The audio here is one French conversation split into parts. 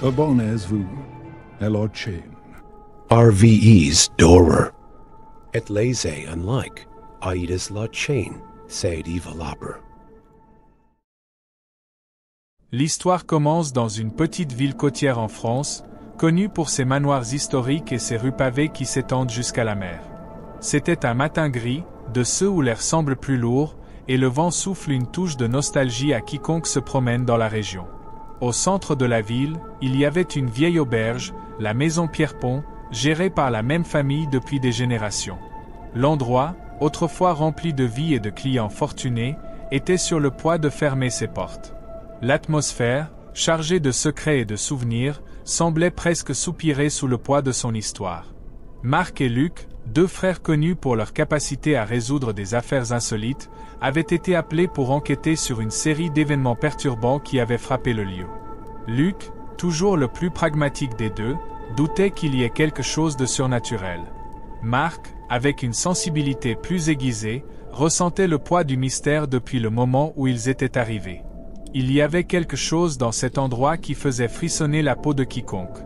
Abonnez-vous à la chaîne. RVE's Dorer. Et laissez un like. Aides la chaîne. C'est développeur. L'histoire commence dans une petite ville côtière en France, connue pour ses manoirs historiques et ses rues pavées qui s'étendent jusqu'à la mer. C'était un matin gris, de ceux où l'air semble plus lourd, et le vent souffle une touche de nostalgie à quiconque se promène dans la région. Au centre de la ville, il y avait une vieille auberge, la maison Pierrepont, gérée par la même famille depuis des générations. L'endroit, autrefois rempli de vie et de clients fortunés, était sur le point de fermer ses portes. L'atmosphère, chargée de secrets et de souvenirs, semblait presque soupirer sous le poids de son histoire. Marc et Luc, deux frères connus pour leur capacité à résoudre des affaires insolites, avaient été appelés pour enquêter sur une série d'événements perturbants qui avaient frappé le lieu. Luc, toujours le plus pragmatique des deux, doutait qu'il y ait quelque chose de surnaturel. Marc, avec une sensibilité plus aiguisée, ressentait le poids du mystère depuis le moment où ils étaient arrivés. Il y avait quelque chose dans cet endroit qui faisait frissonner la peau de quiconque.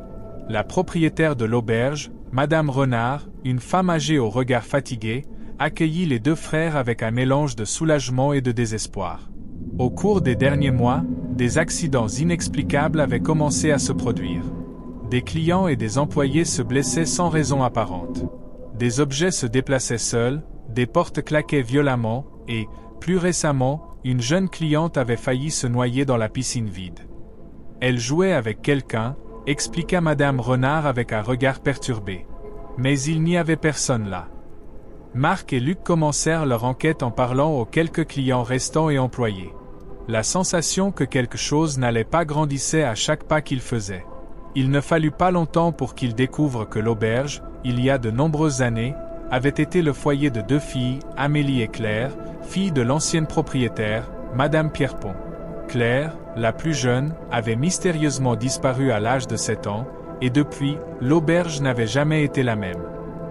La propriétaire de l'auberge, Madame Renard, une femme âgée au regard fatigué, accueillit les deux frères avec un mélange de soulagement et de désespoir. Au cours des derniers mois, des accidents inexplicables avaient commencé à se produire. Des clients et des employés se blessaient sans raison apparente. Des objets se déplaçaient seuls, des portes claquaient violemment, et, plus récemment, une jeune cliente avait failli se noyer dans la piscine vide. Elle jouait avec quelqu'un, expliqua Madame Renard avec un regard perturbé. Mais il n'y avait personne là. Marc et Luc commencèrent leur enquête en parlant aux quelques clients restants et employés. La sensation que quelque chose n'allait pas grandissait à chaque pas qu'ils faisaient. Il ne fallut pas longtemps pour qu'ils découvrent que l'auberge, il y a de nombreuses années, avait été le foyer de deux filles, Amélie et Claire, filles de l'ancienne propriétaire, Madame Pierrepont. Claire, la plus jeune, avait mystérieusement disparu à l'âge de 7 ans, et depuis, l'auberge n'avait jamais été la même.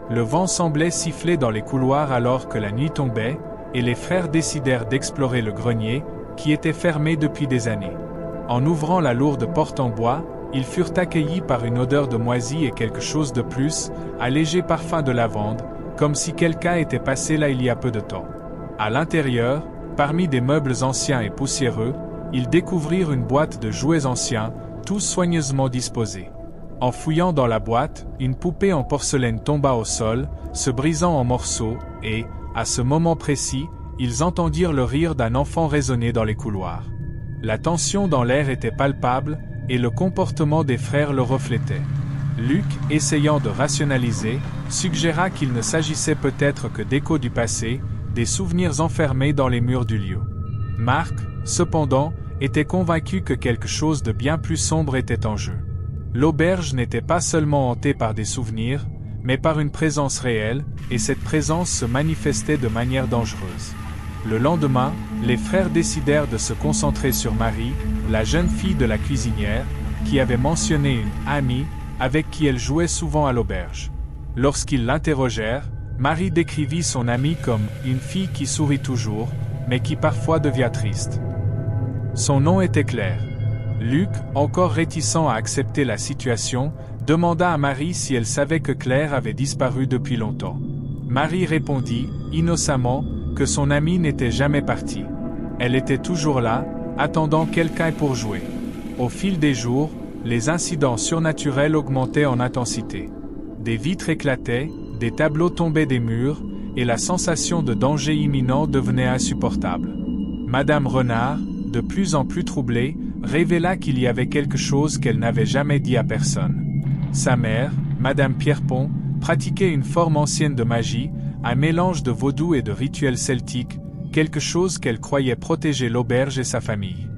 Le vent semblait siffler dans les couloirs alors que la nuit tombait, et les frères décidèrent d'explorer le grenier, qui était fermé depuis des années. En ouvrant la lourde porte en bois, ils furent accueillis par une odeur de moisi et quelque chose de plus, un léger parfum de lavande, comme si quelqu'un était passé là il y a peu de temps. À l'intérieur, parmi des meubles anciens et poussiéreux, ils découvrirent une boîte de jouets anciens, tous soigneusement disposés. En fouillant dans la boîte, une poupée en porcelaine tomba au sol, se brisant en morceaux, et, à ce moment précis, ils entendirent le rire d'un enfant résonner dans les couloirs. La tension dans l'air était palpable, et le comportement des frères le reflétait. Luc, essayant de rationaliser, suggéra qu'il ne s'agissait peut-être que d'échos du passé, des souvenirs enfermés dans les murs du lieu. Marc, cependant, était convaincu que quelque chose de bien plus sombre était en jeu. L'auberge n'était pas seulement hantée par des souvenirs, mais par une présence réelle, et cette présence se manifestait de manière dangereuse. Le lendemain, les frères décidèrent de se concentrer sur Marie, la jeune fille de la cuisinière, qui avait mentionné une amie, avec qui elle jouait souvent à l'auberge. Lorsqu'ils l'interrogèrent, Marie décrivit son amie comme une fille qui sourit toujours, mais qui parfois devient triste. Son nom était Claire. Luc, encore réticent à accepter la situation, demanda à Marie si elle savait que Claire avait disparu depuis longtemps. Marie répondit, innocemment, que son amie n'était jamais partie. Elle était toujours là, attendant quelqu'un pour jouer. Au fil des jours, les incidents surnaturels augmentaient en intensité. Des vitres éclataient, des tableaux tombaient des murs, et la sensation de danger imminent devenait insupportable. Madame Renard, de plus en plus troublée, révéla qu'il y avait quelque chose qu'elle n'avait jamais dit à personne. Sa mère, Madame Pierrepont, pratiquait une forme ancienne de magie, un mélange de vaudou et de rituels celtiques, quelque chose qu'elle croyait protéger l'auberge et sa famille.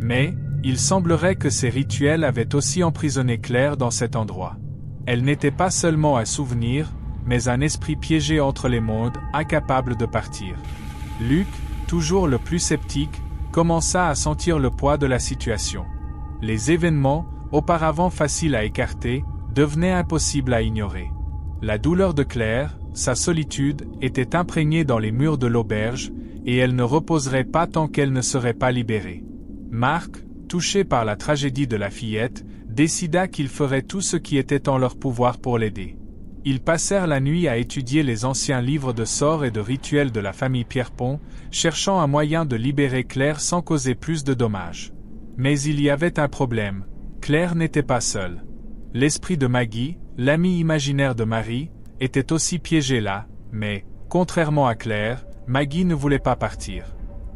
Mais, il semblerait que ces rituels avaient aussi emprisonné Claire dans cet endroit. Elle n'était pas seulement un souvenir, mais un esprit piégé entre les mondes, incapable de partir. Luc, toujours le plus sceptique, commença à sentir le poids de la situation. Les événements, auparavant faciles à écarter, devenaient impossibles à ignorer. La douleur de Claire, sa solitude, était imprégnée dans les murs de l'auberge, et elle ne reposerait pas tant qu'elle ne serait pas libérée. Marc, touché par la tragédie de la fillette, décida qu'ils feraient tout ce qui était en leur pouvoir pour l'aider. Ils passèrent la nuit à étudier les anciens livres de sorts et de rituels de la famille Pierrepont, cherchant un moyen de libérer Claire sans causer plus de dommages. Mais il y avait un problème. Claire n'était pas seule. L'esprit de Maggie, l'ami imaginaire de Marie, était aussi piégé là, mais, contrairement à Claire, Maggie ne voulait pas partir.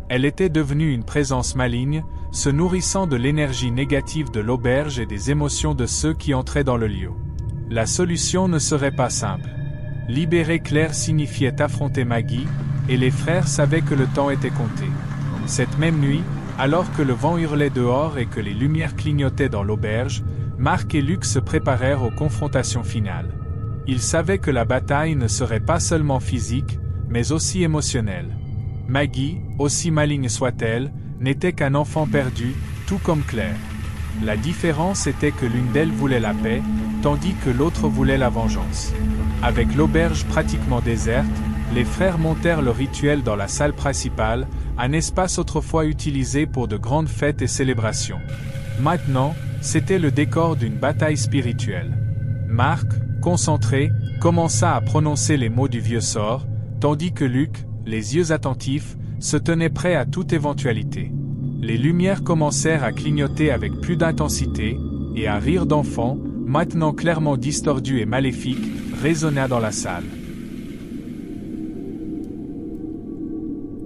Elle était devenue une présence maligne, se nourrissant de l'énergie négative de l'auberge et des émotions de ceux qui entraient dans le lieu. La solution ne serait pas simple. Libérer Claire signifiait affronter Maggie, et les frères savaient que le temps était compté. Cette même nuit, alors que le vent hurlait dehors et que les lumières clignotaient dans l'auberge, Marc et Luc se préparèrent aux confrontations finales. Ils savaient que la bataille ne serait pas seulement physique, mais aussi émotionnelle. Maggie, aussi maligne soit-elle, n'était qu'un enfant perdu, tout comme Claire. La différence était que l'une d'elles voulait la paix, tandis que l'autre voulait la vengeance. Avec l'auberge pratiquement déserte, les frères montèrent le rituel dans la salle principale, un espace autrefois utilisé pour de grandes fêtes et célébrations. Maintenant, c'était le décor d'une bataille spirituelle. Marc, concentré, commença à prononcer les mots du vieux sort, tandis que Luc, les yeux attentifs, se tenait prêt à toute éventualité. Les lumières commencèrent à clignoter avec plus d'intensité, et un rire d'enfant, maintenant clairement distordu et maléfique, résonna dans la salle.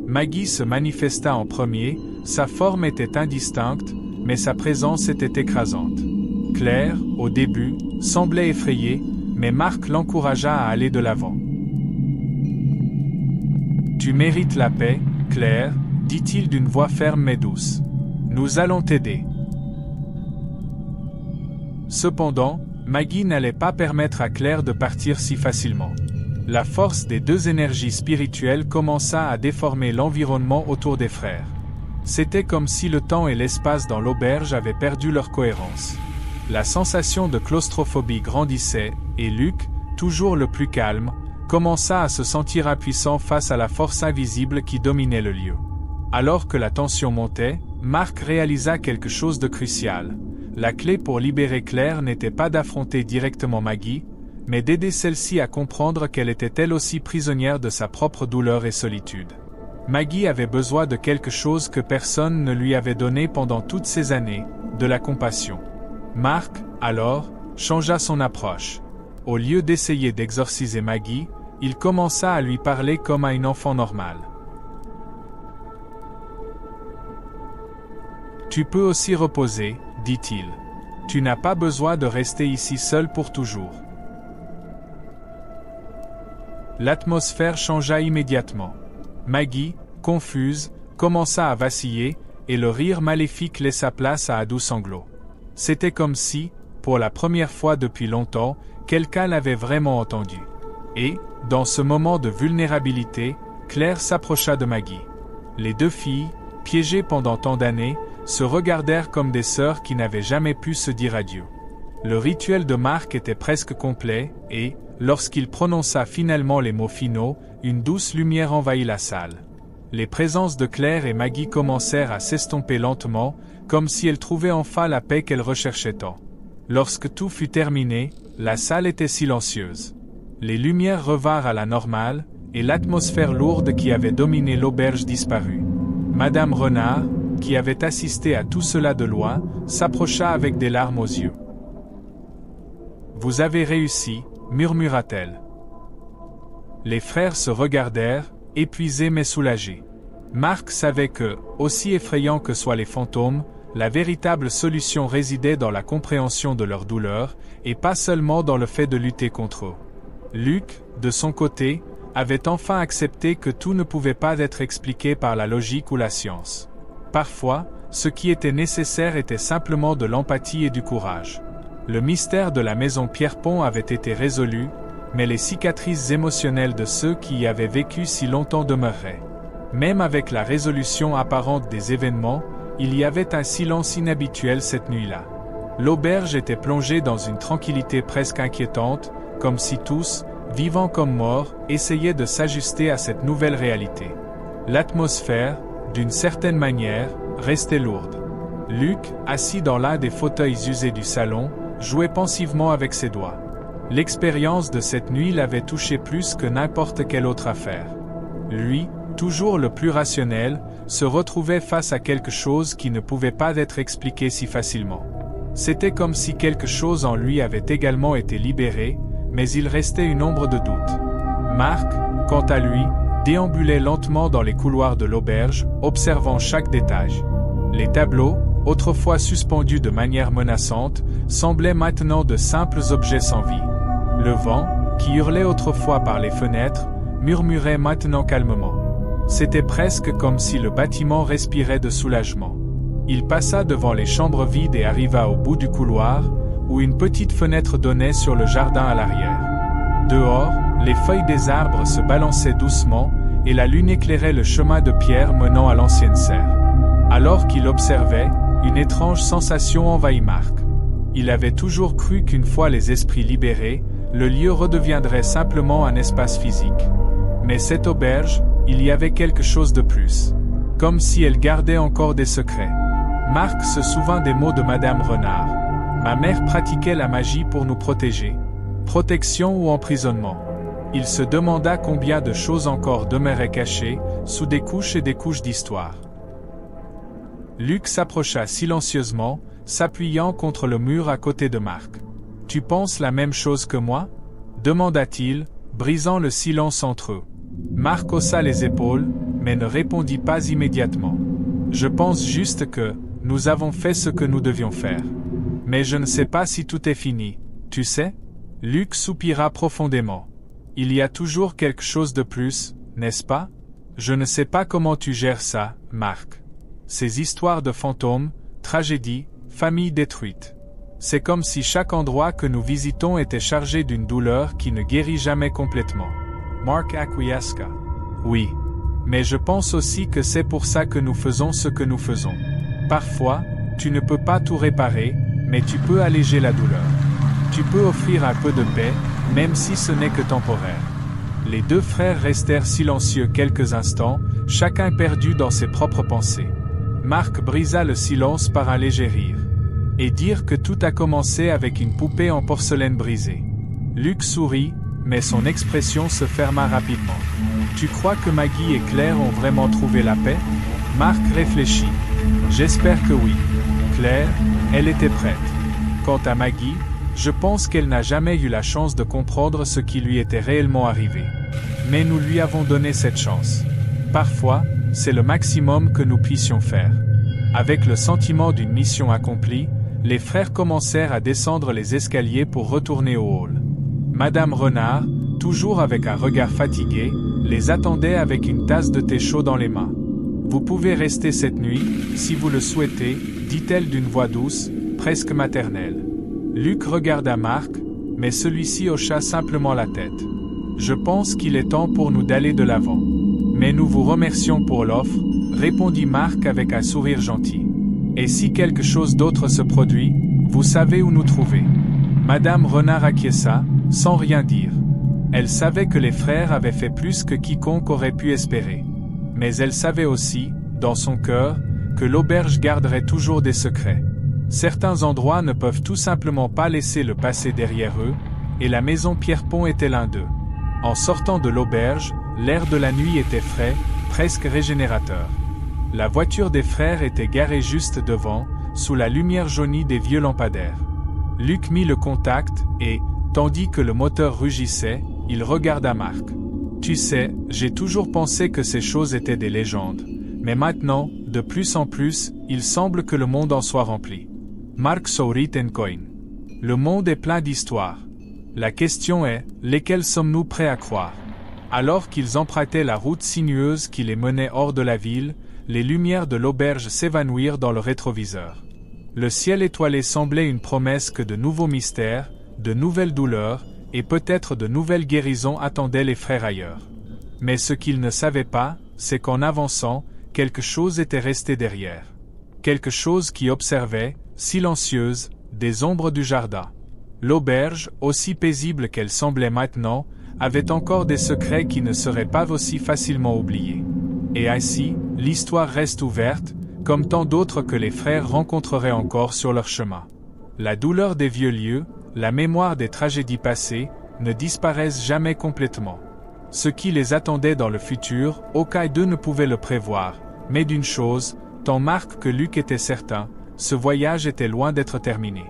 Maggie se manifesta en premier, sa forme était indistincte, mais sa présence était écrasante. Claire, au début, semblait effrayée, mais Marc l'encouragea à aller de l'avant. « Tu mérites la paix, Claire, dit-il d'une voix ferme mais douce. Nous allons t'aider. » Cependant, Maggie n'allait pas permettre à Claire de partir si facilement. La force des deux énergies spirituelles commença à déformer l'environnement autour des frères. C'était comme si le temps et l'espace dans l'auberge avaient perdu leur cohérence. La sensation de claustrophobie grandissait, et Luc, toujours le plus calme, commença à se sentir impuissant face à la force invisible qui dominait le lieu. Alors que la tension montait, Marc réalisa quelque chose de crucial. La clé pour libérer Claire n'était pas d'affronter directement Maggie, mais d'aider celle-ci à comprendre qu'elle était elle aussi prisonnière de sa propre douleur et solitude. Maggie avait besoin de quelque chose que personne ne lui avait donné pendant toutes ces années, de la compassion. Marc, alors, changea son approche. Au lieu d'essayer d'exorciser Maggie, il commença à lui parler comme à une enfant normale. « Tu peux aussi reposer, dit-il. Tu n'as pas besoin de rester ici seul pour toujours. » L'atmosphère changea immédiatement. Maggie, confuse, commença à vaciller, et le rire maléfique laissa place à un doux sanglot. C'était comme si, pour la première fois depuis longtemps, quelqu'un l'avait vraiment entendu. Et, dans ce moment de vulnérabilité, Claire s'approcha de Maggie. Les deux filles, piégées pendant tant d'années, se regardèrent comme des sœurs qui n'avaient jamais pu se dire adieu. Le rituel de Marc était presque complet, et, lorsqu'il prononça finalement les mots finaux, une douce lumière envahit la salle. Les présences de Claire et Maggie commencèrent à s'estomper lentement, comme si elles trouvaient enfin la paix qu'elles recherchaient tant. Lorsque tout fut terminé, la salle était silencieuse. Les lumières revinrent à la normale, et l'atmosphère lourde qui avait dominé l'auberge disparut. Madame Renard, qui avait assisté à tout cela de loin, s'approcha avec des larmes aux yeux. « Vous avez réussi, » murmura-t-elle. Les frères se regardèrent, épuisés mais soulagés. Marc savait que, aussi effrayants que soient les fantômes, la véritable solution résidait dans la compréhension de leur douleur, et pas seulement dans le fait de lutter contre eux. Luc, de son côté, avait enfin accepté que tout ne pouvait pas être expliqué par la logique ou la science. Parfois, ce qui était nécessaire était simplement de l'empathie et du courage. Le mystère de la maison Pierrepont avait été résolu, mais les cicatrices émotionnelles de ceux qui y avaient vécu si longtemps demeuraient. Même avec la résolution apparente des événements, il y avait un silence inhabituel cette nuit-là. L'auberge était plongée dans une tranquillité presque inquiétante, comme si tous, vivants comme morts, essayaient de s'ajuster à cette nouvelle réalité. L'atmosphère, d'une certaine manière, restait lourde. Luc, assis dans l'un des fauteuils usés du salon, jouait pensivement avec ses doigts. L'expérience de cette nuit l'avait touché plus que n'importe quelle autre affaire. Lui, toujours le plus rationnel, se retrouvait face à quelque chose qui ne pouvait pas être expliqué si facilement. C'était comme si quelque chose en lui avait également été libéré, mais il restait une ombre de doute. Marc, quant à lui, déambulait lentement dans les couloirs de l'auberge, observant chaque étage. Les tableaux, autrefois suspendus de manière menaçante, semblaient maintenant de simples objets sans vie. Le vent, qui hurlait autrefois par les fenêtres, murmurait maintenant calmement. C'était presque comme si le bâtiment respirait de soulagement. Il passa devant les chambres vides et arriva au bout du couloir, où une petite fenêtre donnait sur le jardin à l'arrière. Dehors, les feuilles des arbres se balançaient doucement, et la lune éclairait le chemin de pierre menant à l'ancienne serre. Alors qu'il observait, une étrange sensation envahit Marc. Il avait toujours cru qu'une fois les esprits libérés, le lieu redeviendrait simplement un espace physique. Mais cette auberge, il y avait quelque chose de plus. Comme si elle gardait encore des secrets. Marc se souvint des mots de Madame Renard. Ma mère pratiquait la magie pour nous protéger. Protection ou emprisonnement. Il se demanda combien de choses encore demeuraient cachées, sous des couches et des couches d'histoire. Luc s'approcha silencieusement, s'appuyant contre le mur à côté de Marc. « Tu penses la même chose que moi » demanda-t-il, brisant le silence entre eux. Marc haussa les épaules, mais ne répondit pas immédiatement. « Je pense juste que, nous avons fait ce que nous devions faire. Mais je ne sais pas si tout est fini, tu sais ?» Luc soupira profondément. « Il y a toujours quelque chose de plus, n'est-ce pas ? Je ne sais pas comment tu gères ça, Marc. Ces histoires de fantômes, tragédies, familles détruites. C'est comme si chaque endroit que nous visitons était chargé d'une douleur qui ne guérit jamais complètement. » Marc acquiesça. « Oui. Mais je pense aussi que c'est pour ça que nous faisons ce que nous faisons. Parfois, tu ne peux pas tout réparer, mais tu peux alléger la douleur. Tu peux offrir un peu de paix, même si ce n'est que temporaire. » Les deux frères restèrent silencieux quelques instants, chacun perdu dans ses propres pensées. Marc brisa le silence par un léger rire. Et dire que tout a commencé avec une poupée en porcelaine brisée. Luc sourit, mais son expression se ferma rapidement. « Tu crois que Maggie et Claire ont vraiment trouvé la paix ?» Marc réfléchit. « J'espère que oui. Claire, elle était prête. Quant à Maggie, je pense qu'elle n'a jamais eu la chance de comprendre ce qui lui était réellement arrivé. Mais nous lui avons donné cette chance. Parfois, c'est le maximum que nous puissions faire. » Avec le sentiment d'une mission accomplie, les frères commencèrent à descendre les escaliers pour retourner au hall. Madame Renard, toujours avec un regard fatigué, les attendait avec une tasse de thé chaud dans les mains. « Vous pouvez rester cette nuit, si vous le souhaitez, » dit-elle d'une voix douce, presque maternelle. Luc regarda Marc, mais celui-ci hocha simplement la tête. « Je pense qu'il est temps pour nous d'aller de l'avant. Mais nous vous remercions pour l'offre, » répondit Marc avec un sourire gentil. « Et si quelque chose d'autre se produit, vous savez où nous trouver. » Madame Renard acquiesça, sans rien dire. Elle savait que les frères avaient fait plus que quiconque aurait pu espérer. Mais elle savait aussi, dans son cœur, que l'auberge garderait toujours des secrets. Certains endroits ne peuvent tout simplement pas laisser le passé derrière eux, et la maison Pierrepont était l'un d'eux. En sortant de l'auberge, l'air de la nuit était frais, presque régénérateur. La voiture des frères était garée juste devant, sous la lumière jaunie des vieux lampadaires. Luc mit le contact et, tandis que le moteur rugissait, il regarda Marc. « Tu sais, j'ai toujours pensé que ces choses étaient des légendes. Mais maintenant, de plus en plus, il semble que le monde en soit rempli. » Marc sourit en coin. « Le monde est plein d'histoires. La question est, lesquelles sommes-nous prêts à croire ?» Alors qu'ils empruntaient la route sinueuse qui les menait hors de la ville, les lumières de l'auberge s'évanouirent dans le rétroviseur. Le ciel étoilé semblait une promesse que de nouveaux mystères, de nouvelles douleurs, et peut-être de nouvelles guérisons attendaient les frères ailleurs. Mais ce qu'ils ne savaient pas, c'est qu'en avançant, quelque chose était resté derrière. Quelque chose qui observait, silencieuse, des ombres du jardin. L'auberge, aussi paisible qu'elle semblait maintenant, avait encore des secrets qui ne seraient pas aussi facilement oubliés. Et ainsi, l'histoire reste ouverte, comme tant d'autres que les frères rencontreraient encore sur leur chemin. La douleur des vieux lieux, la mémoire des tragédies passées, ne disparaissent jamais complètement. Ce qui les attendait dans le futur, aucun d'eux ne pouvait le prévoir, mais d'une chose, tant Marc que Luc étaient certains, ce voyage était loin d'être terminé.